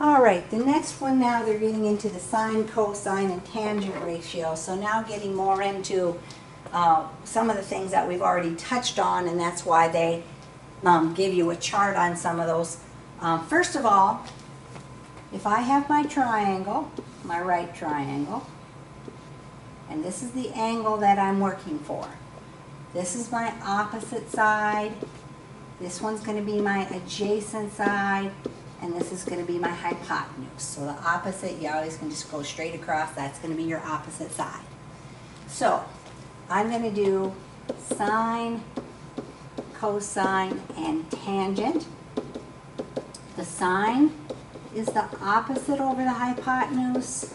All right, the next one now, they're getting into the sine, cosine, and tangent ratio. So now getting more into some of the things that we've already touched on, and that's why they give you a chart on some of those. First of all, if I have my triangle, my right triangle, and this is the angle that I'm working for. This is my opposite side. This one's going to be my adjacent side, and this is going to be my hypotenuse. So the opposite, you always can just go straight across. That's going to be your opposite side. So I'm going to do sine, cosine, and tangent. The sine is the opposite over the hypotenuse.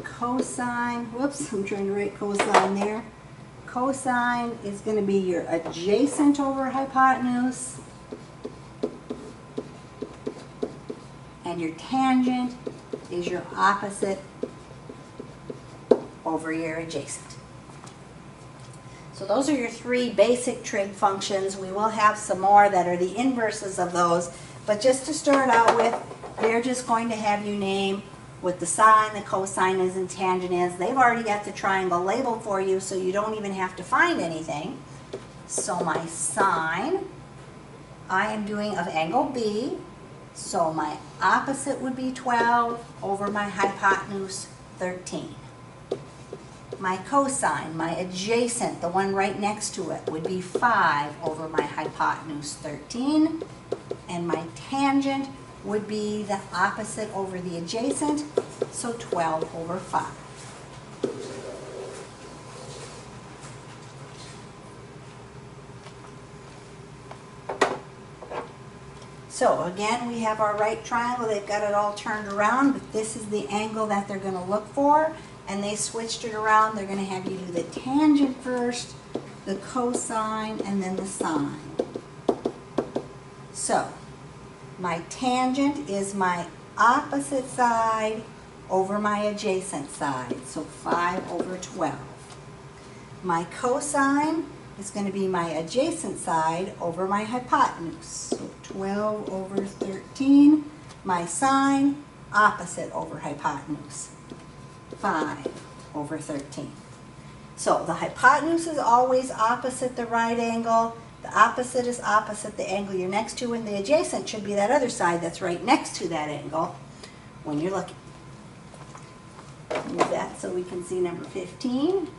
Cosine, whoops, I'm trying to write cosine there. Cosine is going to be your adjacent over hypotenuse. And your tangent is your opposite over your adjacent. So those are your three basic trig functions. We will have some more that are the inverses of those, but just to start out with, they're just going to have you name what the sine, the cosine is, and tangent is. They've already got the triangle labeled for you, so you don't even have to find anything. So my sine, I am doing of angle B, so my opposite would be 12 over my hypotenuse, 13. My cosine, my adjacent, the one right next to it, would be 5 over my hypotenuse, 13. And my tangent would be the opposite over the adjacent, so 12 over 5. So again, we have our right triangle. They've got it all turned around, but this is the angle that they're going to look for, and they switched it around. They're going to have you do the tangent first, the cosine, and then the sine. So my tangent is my opposite side over my adjacent side, so 5 over 12. My cosine is going to be my adjacent side over my hypotenuse, so 12 over 13. My sine, opposite over hypotenuse, 5 over 13. So the hypotenuse is always opposite the right angle. The opposite is opposite the angle you're next to, and the adjacent should be that other side that's right next to that angle when you're looking. Move that so we can see number 15.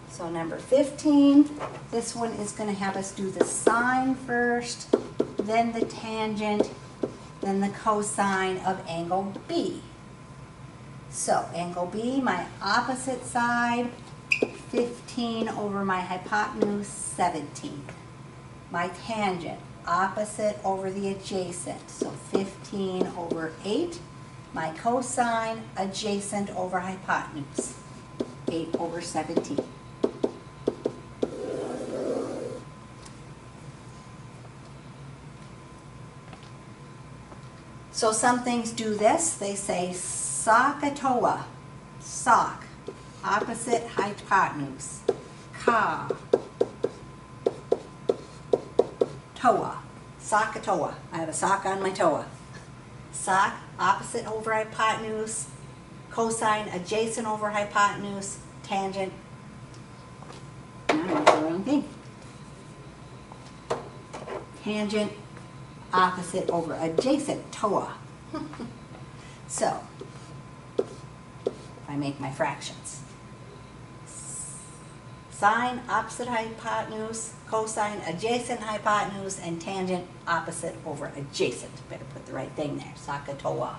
So number 15, this one is going to have us do the sine first, then the tangent, then the cosine of angle B. So angle B, my opposite side, 15 over my hypotenuse, 17. My tangent, opposite over the adjacent, so 15 over 8. My cosine, adjacent over hypotenuse, 8 over 17. So some things do this. They say SOHCAHTOA, sock, opposite hypotenuse, ka, toa, SOHCAHTOA. I have a sock on my toa. Sock, opposite over hypotenuse, cosine, adjacent over hypotenuse, tangent. No, that's the wrong thing. Tangent, opposite over adjacent, toa. So, if I make my fractions. Sine, opposite hypotenuse, cosine, adjacent hypotenuse, and tangent, opposite over adjacent. Better put the right thing there, SOHCAHTOA.